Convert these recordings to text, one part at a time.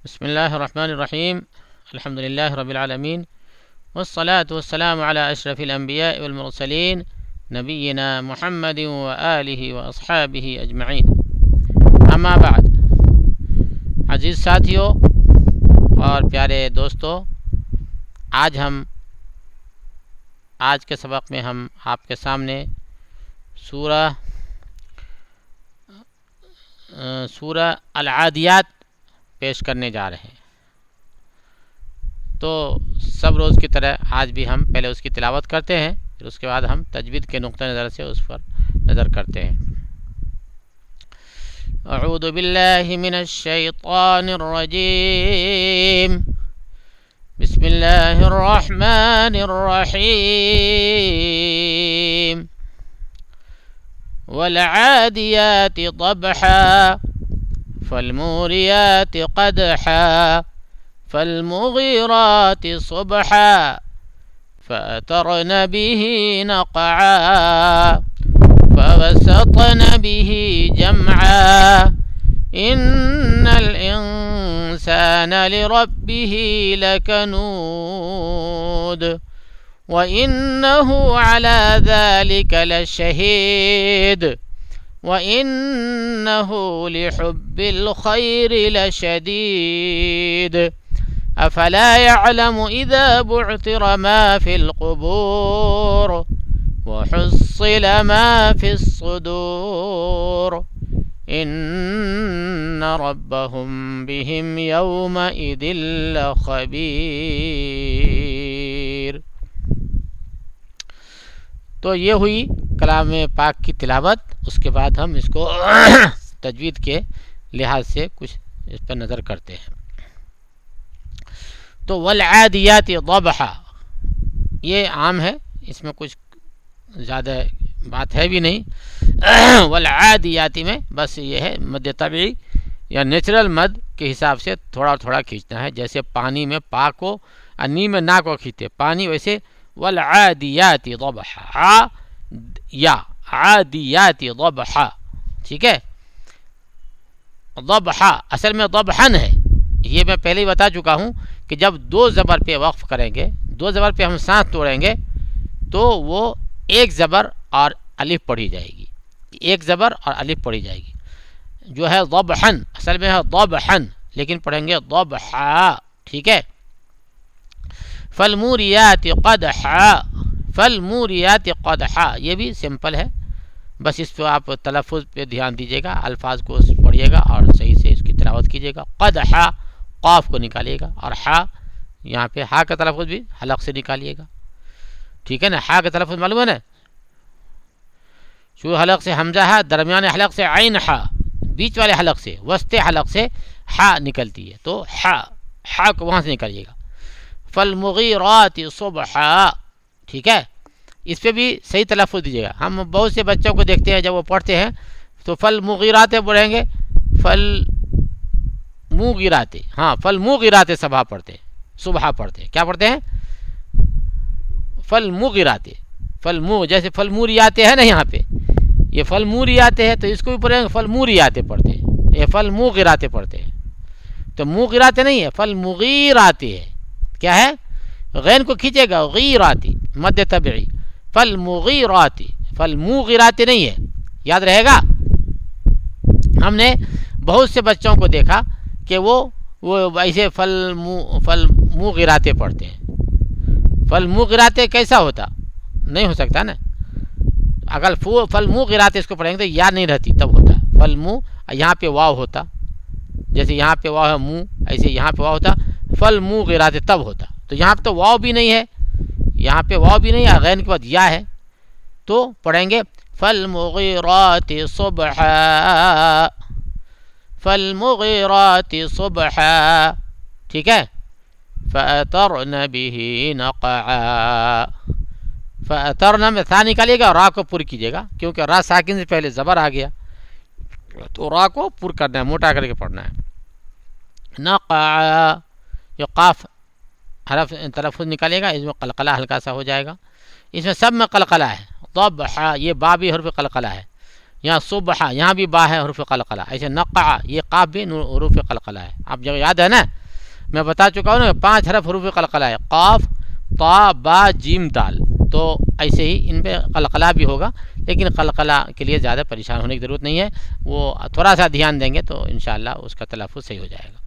بسم الله الرحمن الرحيم. الحمد لله رب العالمين، والصلاة والسلام على أشرف الأنبياء والمرسلين نبينا محمد وآله وأصحابه أجمعين. اما بعد، عزیز ساتھیوں اور پیارے دوستوں، آج کے سبق میں ہم آپ کے سامنے سورہ العادیات پیش کرنے جا رہے ہیں۔ تو سب روز کی طرح آج بھی ہم پہلے اس کی تلاوت کرتے ہیں، پھر اس کے بعد ہم تجوید کے نقطہ نظر سے اس پر نظر کرتے ہیں۔ اعوذ باللہ من الشیطان الرجیم، بسم اللہ الرحمن الرحیم۔ والعادیات ضبحا فالموریات قدحا فالمغیرات صبحا فأثرن به نقعا فوسطن به جمعا إن الإنسان لربه لكنود وإنه على ذلك لشهيد وإنه لحب الخير لشديد أفلا يعلم إذا بعثر ما في القبور وحصل ما في الصدور إن ربهم بهم يومئذ لخبير۔ تو یہ ہوئی کلام پاک کی تلاوت۔ اس کے بعد ہم اس کو تجوید کے لحاظ سے کچھ اس پر نظر کرتے ہیں۔ تو والعادیات ضبحا یہ عام ہے، اس میں کچھ زیادہ بات ہے بھی نہیں۔ والعادیات میں بس یہ ہے مد طبعی یا نیچرل مد کے حساب سے تھوڑا تھوڑا کھینچنا ہے، جیسے پانی میں پا کو اور نی میں نا کو کھینچتے پانی، ویسے والعادیات ضبحا یا عادیات ضبحا، ٹھیک ہے۔ ضبحا اصل میں ضبحن ہے، یہ میں پہلے ہی بتا چکا ہوں کہ جب دو زبر پہ وقف کریں گے، دو زبر پہ ہم سانس توڑیں گے تو وہ ایک زبر اور الف پڑھی جائے گی، ایک زبر اور الف پڑھی جائے گی، جو ہے ضبحن، اصل میں ہے ضبحن، لیکن پڑھیں گے ضبحا، ٹھیک ہے۔ فالموریات قدحا، فالموریات قدحا یہ بھی سمپل ہے، بس اس پہ آپ تلفظ پہ دھیان دیجیے گا، الفاظ کو پڑھیے گا اور صحیح سے اس کی تلاوت کیجیے گا۔ قدحا قاف کو نکالیے گا، اور ہا یہاں پہ ہا کا تلفظ بھی حلق سے نکالیے گا، ٹھیک ہے نا۔ ہا کا تلفظ معلوم ہے نا، شروع حلق سے حمزہ ہا، درمیان حلق سے عین ہا، بیچ والے حلق سے وسط حلق سے ہا نکلتی ہے، تو ہا کو وہاں سے نکالیے گا۔ فالمغیرات صبحا، ٹھیک ہے، اس پہ بھی صحیح تلفظ دیجیے گا۔ ہم بہت سے بچوں کو دیکھتے ہیں جب وہ پڑھتے ہیں تو فالمغیرات بولیں گے، فالمغیرات، ہاں فالمغیرات صبح پڑھتے ہیں، صبح پڑھتے ہیں، کیا پڑھتے ہیں؟ فالمغیرات، جیسے فالموریات ہے نا، یہاں پہ یہ فالموریات ہے تو اس کو بھی پڑھیں گے فالموریات پڑھتے ہیں، یہ فالمغیرات پڑھتے ہیں، تو مغیرات نہیں ہے، فالمغیرات ہے، کیا ہے؟ غین کو کھینچے گا، غیراتی مد طبعی، فالمغیرات، فالمغیرات نہیں ہے، یاد رہے گا۔ ہم نے بہت سے بچوں کو دیکھا کہ وہ ایسے فالمغیرات پڑھتے ہیں۔ فالمغیرات کیسا ہوتا؟ نہیں ہو سکتا نا، اگر فالمغیرات اس کو پڑھیں گے تو یا نہیں رہتی تب ہوتا فالمو، یہاں پہ واو ہوتا، جیسے یہاں پہ واو ہے منہ، ایسے یہاں پہ واو ہوتا فالمغیرات تب ہوتا، تو یہاں پہ تو واو بھی نہیں ہے، یہاں پہ واو بھی نہیں ہے، غین کے بعد یا ہے، تو پڑھیں گے فالمغیرات صبحا، فالمغیرات صبحا، ٹھیک ہے۔ فأثرن به نقعا، فأثرن میں تھا نکالیے گا، را کو پر کیجیے گا، کیونکہ را ساکن سے پہلے زبر آ گیا تو را کو پر کرنا ہے، موٹا کر کے پڑھنا ہے۔ نقعا، یہ قاف حرف تلفظ نکالیے گا، اس میں قلقلہ ہلکا سا ہو جائے گا، اس میں سب میں قلقلہ ہے۔ ضبحا یہ با بھی حرف قلقلہ ہے، یہاں صبح یہاں بھی با ہے حروف قلقلہ. ایسے نقع یہ قاف بھی حروف قلقلہ ہے. آپ جب یاد ہے نا میں بتا چکا ہوں نا 5 حرف حروف قلقلہ ہے قاف طا با جیم دال. تو ایسے ہی ان پہ قلقلہ بھی ہوگا لیکن قلقلہ کے لیے زیادہ پریشان ہونے کی ضرورت نہیں ہے. وہ تھوڑا سا دھیان دیں گے تو انشاءاللہ اس کا تلفظ صحیح ہو جائے گا.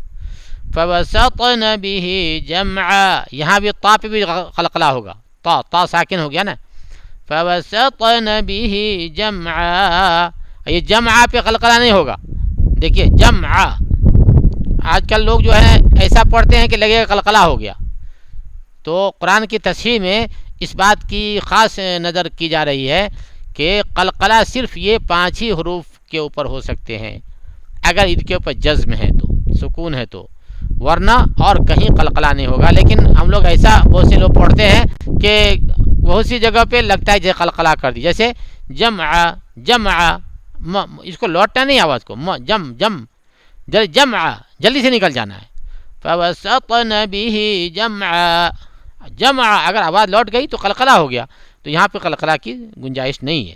فوسطن به جمعا یہاں بھی طا پہ بھی قلقلہ ہوگا. طا ساکن ہو گیا نا. فوسطن به جمعا یہ جمعا پہ قلقلہ نہیں ہوگا. دیکھیے جمعا آج کل لوگ جو ہے ایسا پڑھتے ہیں کہ لگے گا قلقلہ ہو گیا. تو قرآن کی تصحیح میں اس بات کی خاص نظر کی جا رہی ہے کہ قلقلہ صرف یہ 5 ہی حروف کے اوپر ہو سکتے ہیں اگر ان کے اوپر جزم ہے تو سکون ہے تو, ورنہ اور کہیں قلقلہ نہیں ہوگا. لیکن ہم لوگ ایسا بہت سے لوگ پڑھتے ہیں کہ بہت سی جگہ پہ لگتا ہے جیسے قلقلہ کر دی. جیسے جمع جمع اس کو لوٹنا نہیں آواز کو جم جم جمع جلدی سے نکل جانا ہے. فوسطن به جمعا جمع اگر آواز لوٹ گئی تو قلقلہ ہو گیا. تو یہاں پہ قلقلہ کی گنجائش نہیں ہے.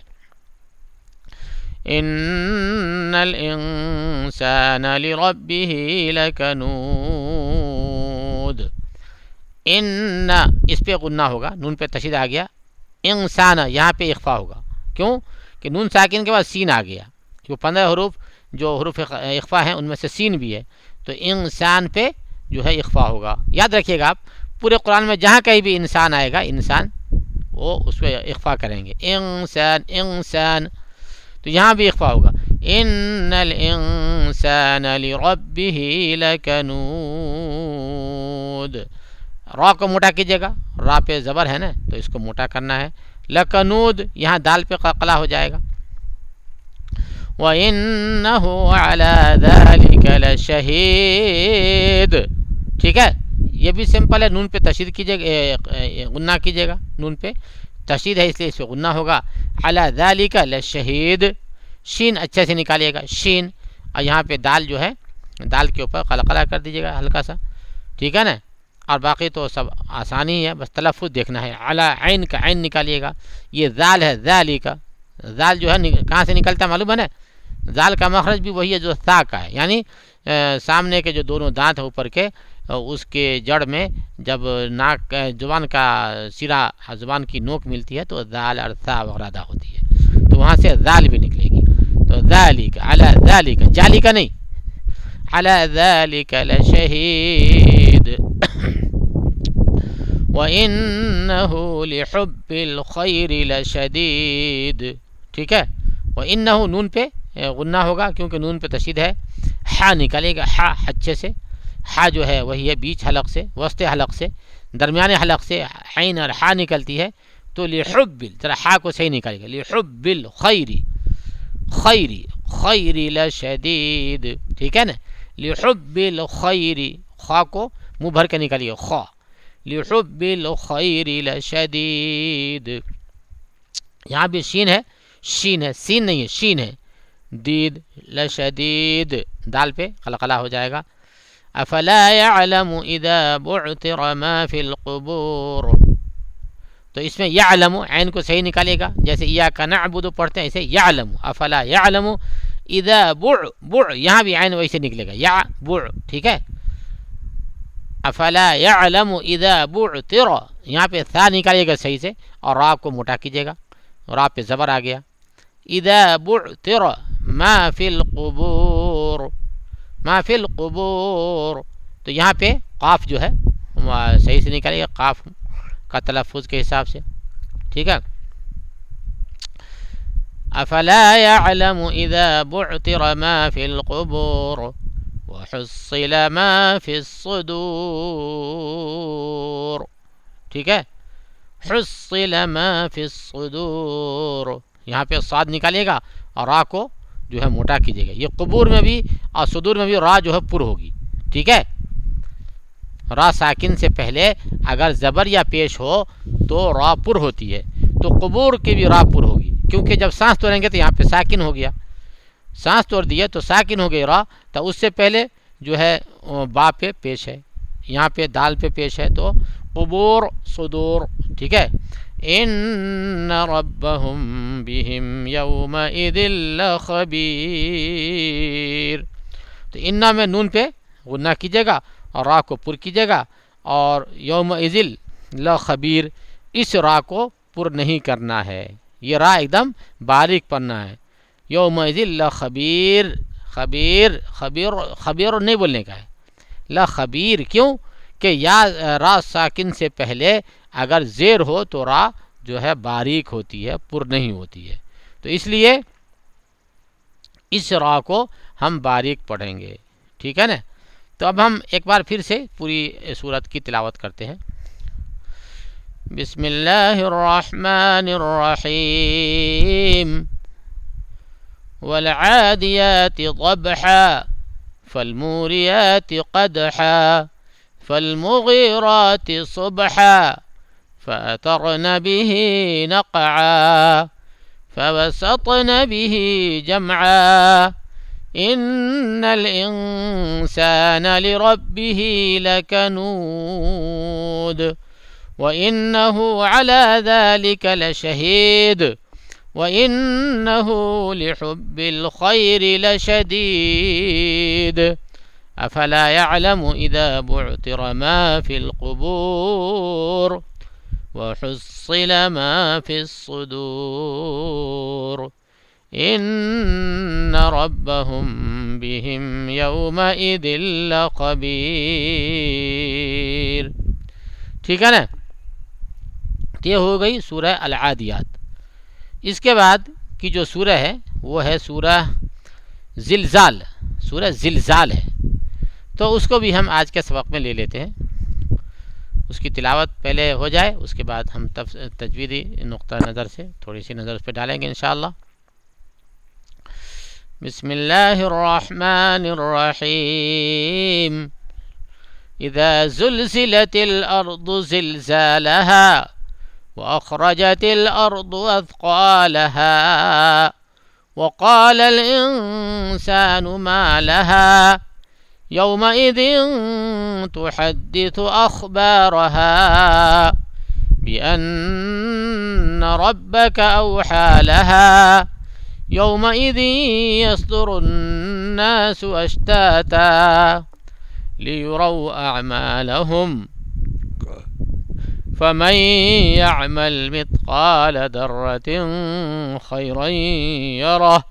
ان الانسان لربه لکنود ان اس پہ غنہ ہوگا, نون پہ تشدید آ گیا. انسان یہاں پہ اخفا ہوگا. کیوں کہ نون ساکن کے بعد سین آ گیا. جو 15 حروف جو حروف اخفا ہیں ان میں سے سین بھی ہے. تو انسان پہ جو ہے اخفا ہوگا. یاد رکھیے گا آپ پورے قرآن میں جہاں کہیں بھی انسان آئے گا انسان وہ اس پہ اخفا کریں گے. انسان انسان تو یہاں بھی اخفا ہوگا. ان الانسان لربه لکنود را کو موٹا کیجیے گا. را پہ زبر ہے نا تو اس کو موٹا کرنا ہے. لکنود یہاں دال پہ قلقلہ ہو جائے گا. وَإِنَّهُ عَلَى ذَلِكَ لَشَهِيدٌ ٹھیک ہے. یہ بھی سمپل ہے. نون پہ تشدید کیجیے گا, غنہ کیجیے گا. نون پہ تشدید ہے اس لیے اس پہ غنہ ہوگا. عَلَى ذَلِكَ لَشَهِيدٌ شین اچھے سے نکالیے گا شین. اور یہاں پہ دال جو ہے دال کے اوپر قلقلہ کر دیجیے گا ہلکا سا. ٹھیک ہے نا. اور باقی تو سب آسانی ہے, بس تلفظ دیکھنا ہے. علی عین کا عین نکالیے گا. یہ ذال ہے ذالک. ذال جو ہے کہاں سے نکلتا ہے معلوم ہے نا. ذال کا مخرج بھی وہی ہے جو ثا کا ہے. یعنی سامنے کے جو دونوں دانت ہیں اوپر کے اس کے جڑ میں جب ناک زبان کا سرا زبان کی نوک ملتی ہے تو ذال اور ثا وغیرہ ہوتی ہے. تو وہاں سے ذال بھی نکلے گی. تو ذالک علی ذالک جالی کا نہیں علی ذالک لشہید وَإِنَّهُ لِحُبِّ الْخَيْرِ لَشَدِيدٌ ٹھیک ہے. وَإِنَّهُ نون پہ غنہ ہوگا کیونکہ نون پہ تشدید ہے. ہا نکالے گا ہا اچھے سے. ہا جو ہے وہی ہے بیچ حلق سے وسط حلق سے درمیانے حلق سے عین اور ہا نکلتی ہے. تو لحب ذرا ہا کو صحیح نکالے گا. لحب الخیر خیری خیری لشدید ٹھیک ہے نا. لحب الخیر خا کو منہ بھر کے نکالیے خا. لحب الخیر لشدید یہاں بھی شین ہے شین ہے سین نہیں ہے شین ہے. دید لشدید دال پہ قلقلہ ہو جائے گا. افلا يعلم اذا بعثر ما في القبور تو اس میں یعلم عین کو صحیح نکالے گا. جیسے ایاک نعبد پڑھتے ہیں ایسے یعلم. افلا یعلم اذا بع یہاں بھی عین ویسے نکلے گا یا بع ٹھیک ہے. افلا یعلم اذا بعثر یہاں پہ ثا نکالیے گا صحیح سے اور را کو موٹا کیجیے گا. را پہ زبر آ گیا. اذا بعثر ما فی القبور ما فی القبور تو یہاں پہ قاف جو ہے صحیح سے نکالیے گا قاف کا تلفظ کے حساب سے. ٹھیک ہے. افلا يعلم اذا بعثر ما في القبور وحصل ما في الصدور ٹھیک ہے. حصل ما في الصدور یہاں پہ صاد نکالیے گا اور را کو جو ہے موٹا کیجیے گا. یہ قبور میں بھی اور صدور میں بھی را جو ہے پر ہوگی. ٹھیک ہے. را ساکن سے پہلے اگر زبر یا پیش ہو تو را پر ہوتی ہے. تو قبور کی بھی را پر ہوگی کیونکہ جب سانس توڑیں گے تو یہاں پہ ساکن ہو گیا. سانس توڑ دیا تو ساکن ہو گئی را. تو اس سے پہلے جو ہے با پہ پیش ہے یہاں پہ دال پہ پیش ہے تو قبور صدور. ٹھیک ہے. ان ربهم بهم یومئذ لخبیر. تو انا میں نون پہ غنہ کیجیے گا اور را کو پر کیجیے گا، اور یومئذ لخبیر اس را کو پر نہیں کرنا ہے، یہ را ایک دم باریک پڑھنا ہے. یومئذ لخبیر، خبیر خبیر خبیر نہیں بولنے کا ہے، لخبیر. کیوں کہ یا را ساکن سے پہلے اگر زیر ہو تو را جو ہے باریک ہوتی ہے، پر نہیں ہوتی ہے، تو اس لیے اس را کو ہم باریک پڑھیں گے. ٹھیک ہے نا؟ تو اب ہم ایک بار پھر سے پوری سورت کی تلاوت کرتے ہیں. بسم اللہ الرحمن الرحیم. والعادیات ضبحا فالموریات قدحا فالمغیرات صبحا فأثرن به نقعا فوسطن به جمعا إن الإنسان لربه لكنود وإنه على ذلك لشهيد وإنه لحب الخير لشديد أفلا يعلم إذا بعثر ما في القبور وحصل ما في الصدور ان ربهم بهم یومئذ لخبیر. ٹھیک ہے نا؟ یہ ہو گئی سورہ العادیات. اس کے بعد کی جو سورہ ہے وہ ہے سورہ زلزال. سورہ زلزال ہے، تو اس کو بھی ہم آج کے سبق میں لے لیتے ہیں. اس کی تلاوت پہلے ہو جائے، اس کے بعد ہم تجویدی نقطہ نظر سے تھوڑی سی نظر اس پہ ڈالیں گے انشاءاللہ. بسم اللہ الرحمن الرحیم. اذا زلزلت الارض زلزالها واخرجت الارض اثقالها وقال الانسان ما لها يومئذ تحدث اخبارها بأن ربك اوحى لها يومئذ يصدر الناس أشتاتا ليروا أعمالهم فمن يعمل مثقال ذرة خيرا يره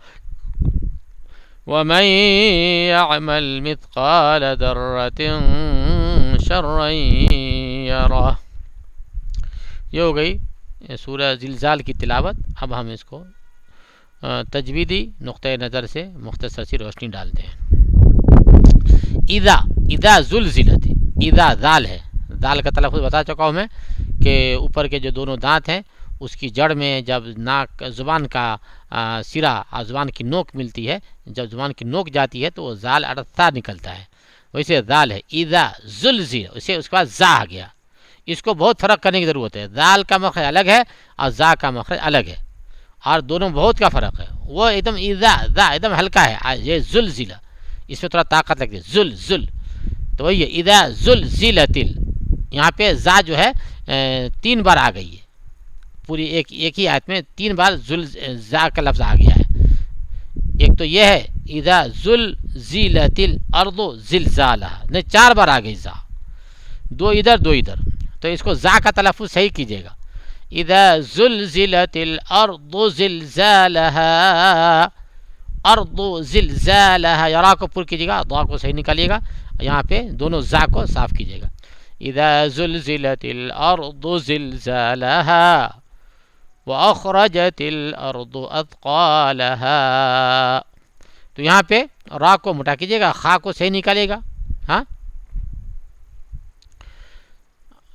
ومن يعمل مثقال ذرة شرا يره. یہ ہو گئی سورہ زلزال کی تلاوت. اب ہم اس کو تجویدی نقطۂ نظر سے مختصر سی روشنی ڈالتے ہیں. اذا زلزلت، اذا ذال ہے، ذال کا تلفظ بتا چکا ہوں میں کہ اوپر کے جو دونوں دانت ہیں اس کی جڑ میں جب ناک زبان کا سرا اور زبان کی نوک ملتی ہے، جب زبان کی نوک جاتی ہے تو وہ ذال ارتھا نکلتا ہے، ویسے ذال ہے. اذا زلزل، اسے اس کے بعد زا آ گیا. اس کو بہت فرق کرنے کی ضرورت ہے. ذال کا مخرج الگ ہے اور زا کا مخرج الگ ہے، اور دونوں بہت کا فرق ہے. وہ ایک دم اذا ذا ایک دم ہلکا ہے، یہ زلزل اس میں تھوڑا طاقت لگتی ہے. زل تو وہی ہے اذا زلزلت. یہاں پہ زا جو ہے 3 بار آ گئی ہے، پوری ایک ہی آیت میں 3 بار زا کا لفظ آ گیا ہے. ایک تو یہ ہے اذا زلزلت الارض زلزالها، نہیں 4 بار آ گئی زا، 2 ادھر 2 ادھر. تو اس کو زا کا تلفظ صحیح کیجیے گا. اذا زلزلت الارض زلزالها، ارض زلزالها، یا را کو پر کیجیے گا، ضا کو صحیح نکالیے گا، یہاں پہ دونوں زا کو صاف کیجیے گا. اذا زلزلت الارض زلزالها واخرجت الارض اثقالها. تو یہاں پہ را کو مٹا کیجیے گا، خا کو صحیح نکالیے گا. ہاں،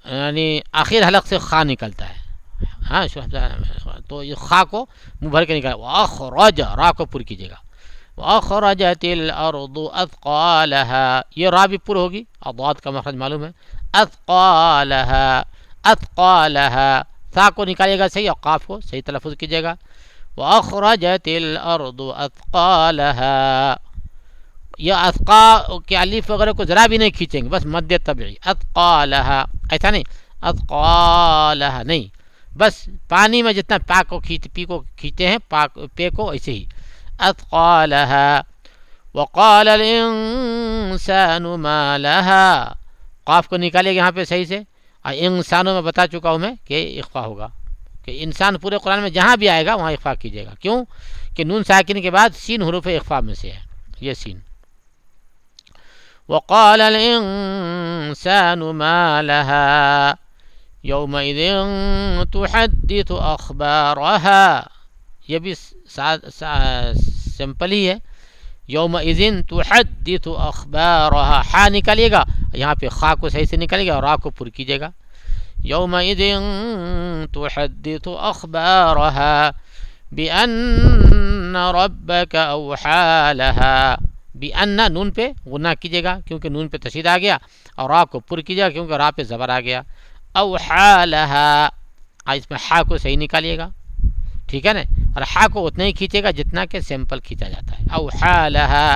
یعنی آخر حلق سے خا نکلتا ہے. ہاں، تو یہ خا کو منہ بھر کے نکالا. واخرج، را کو پر کیجیے گا. واخرجت الارض اثقالها، یہ را بھی پر ہوگی، اضاد کا مخرج معلوم ہے. اثقالها، اثقالها، ثا کو نکالیے گا صحیح، اور قاف کو صحیح تلفظ کیجیے گا. واخرجت الارض اثقالها، یہ اثقا کے الف وغیرہ کو ذرا بھی نہیں کھینچیں گے، بس مد طبعی. اثقالها ایسا نہیں، اثقالها نہیں، بس پانی میں جتنا پا کو پی کو کھینچتے ہیں پے کو، ایسے ہی اثقالها وقال الانسان ما لها، قاف کو نکالیے یہاں پہ صحیح سے، اور انسانوں میں بتا چکا ہوں میں کہ اخفا ہوگا، کہ انسان پورے قرآن میں جہاں بھی آئے گا وہاں اخفا کیجیے گا، کیوں کہ نون ساکن کے بعد سین حروف اخفا میں سے ہے، یہ سین. وقال الانسان ما لها يومئذ تحدث اخبارها، یہ بھی سمپل ہی ہے. یومئذ تحدث اخبارها، ہا نکالیے گا یہاں پہ، خا کو صحیح سے نکالیے گا اور را کو پر کیجیے گا. یومئذ تحدث اخبارها بأن ربك اوحى لها، بأن نون پہ غنہ کیجیے گا کیونکہ نون پہ تشدید آ گیا، اور را کو پر کیجیے گا کیونکہ را پہ زبر آ گیا. اوحى لها، اس میں ہا کو صحیح نکالیے گا، ٹھیک ہے نا، اور ہا کو اتنا ہی کھینچے گا جتنا کہ سیمپل کھینچا جاتا ہے. اوحى لها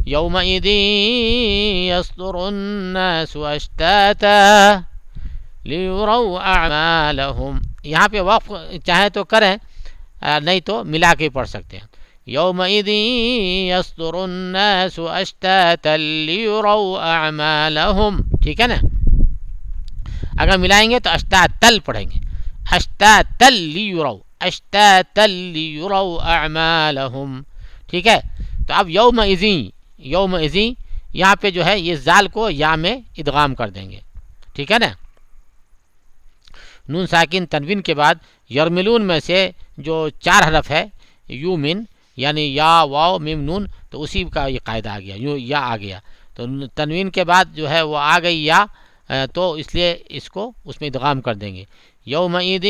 یومئذ یصدر الناس اشتاتا لیروا اعمالهم، یہاں پہ وقف چاہیں تو کریں، نہیں تو ملا کے پڑھ سکتے ہیں. یومئذ یصدر الناس اشتاتا لیروا اعمالهم، ٹھیک ہے نا. اگر ملائیں گے تو اشتاتل پڑھیں گے، اشتاتل لیروا، اشتاتا لیروا اعمالهم، ٹھیک ہے. تو اب یومئذ یہاں پہ جو ہے یہ زال کو یا میں ادغام کر دیں گے، ٹھیک ہے نا. نون ساکن تنوین کے بعد یرملون میں سے جو 4 حرف ہے یومن، یعنی یا واو میم نون، تو اسی کا یہ قاعدہ آ گیا، یوں یا آ گیا، تو تنوین کے بعد جو ہے وہ آ گئی یا، تو اس لیے اس کو اس میں ادغام کر دیں گے. یومئذ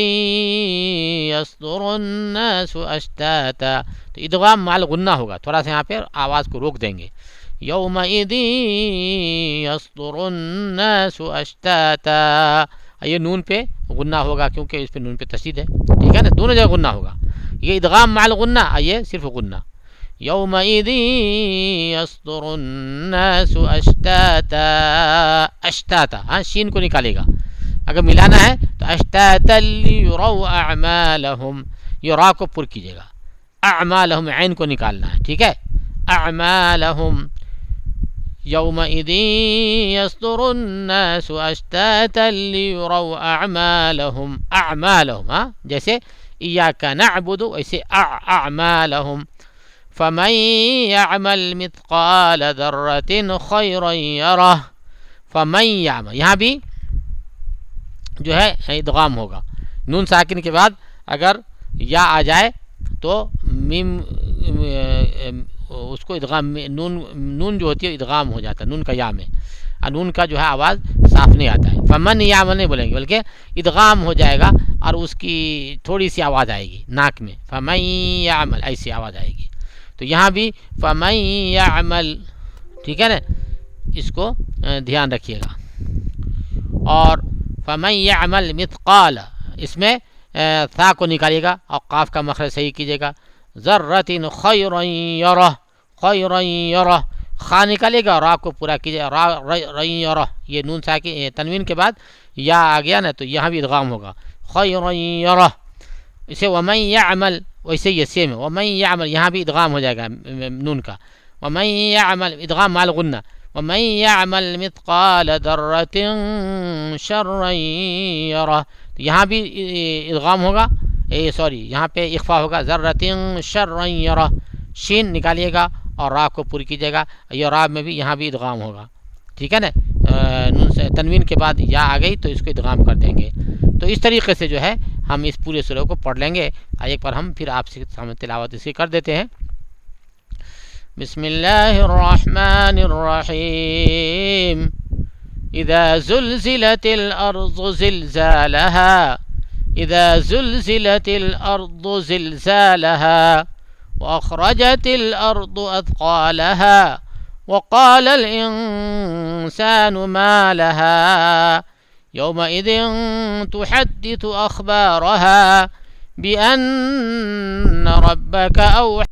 یصدر الناس اشتاتا، تو ادغام مال غنہ ہوگا، تھوڑا سا یہاں پہ آواز کو روک دیں گے. یومئذ یصدر الناس اشتاتا، یہ نون پہ غنہ ہوگا کیونکہ اس پہ نون پہ تشدید ہے، ٹھیک ہے نا، دونوں جگہ غنہ ہوگا. یہ ادغام مال غنہ، یہ صرف غنہ. یومئذ یصدر الناس اشتاتا، اشتاتا، ہاں شین کو نکالے گا، اگر ملانا ہے تو اشتاتا لیروا اعمالهم، یہ را کو پر کیجیے گا، اعمالهم عین کو نکالنا ہے، ٹھیک ہے. اعمالهم یومئذ یصدر الناس اشتاتا لیروا اعمالهم، اعمالهم، ہاں جیسے ایاک نعبد ویسے اعمالهم. فمن يعمل مثقال ذرة خيرا يره، فمن يعمل، یہاں بھی جو ہے ادغام ہوگا، نون ساکن کے بعد اگر یا آ جائے تو میم اس کو ادغام، نون جو ہوتی ہے ادغام ہو جاتا ہے نون کا یا میں، اور نون کا جو ہے آواز صاف نہیں آتا ہے. فمن یعمل نہیں بولیں گے بلکہ ادغام ہو جائے گا اور اس کی تھوڑی سی آواز آئے گی ناک میں، فمن یعمل ایسی آواز آئے گی. تو یہاں بھی فمن یعمل، ٹھیک ہے نا، اس کو دھیان رکھیے گا. اور فمن یعمل مثقال، اس میں ثا کو نکالیے گا اور قاف کا مخرج صحیح کیجیے گا. ذرۃ خیرا یرہ، خیرا یرہ، خا نکالیے گا، را کو پورا کیجیے گا، را یرہ، یہ نون ساکن تنوین کے بعد یا آ گیا نا تو یہاں بھی ادغام ہوگا، خیرا یرہ. اسے ومن یعمل، ویسے یہ سیم ہے، ومن یعمل یہاں بھی ادغام ہو جائے گا نون کا، ومن یعمل ادغام مال غنہ، ومن یعمل مثقال ذرۃ شرا یرہ، تو یہاں بھی ادغام ہوگا، سوری یہاں پہ اخفا ہوگا، ذرۃ شرا یرہ، شین نکالیے گا اور را کو پر کیجیے گا، یہ را میں بھی یہاں بھی ادغام ہوگا، ٹھیک ہے نا. تنوین کے بعد یا آ گئی تو اس کو ادغام کر دیں گے. تو اس طریقے سے جو ہے ہم اس پورے سورہ کو پڑھ لیں گے. ایک بار ہم پھر آپ سے سامنے تلاوت اس کی کر دیتے ہیں. بسم اللہ الرحمن الرحیم. اذا زلزلت الارض زلزالها، اذا زلزلت الارض زلزالها واخرجت الارض اثقالها وقال الانسان ما لها يومئذ تحدث اخبارها بان ربك اوحى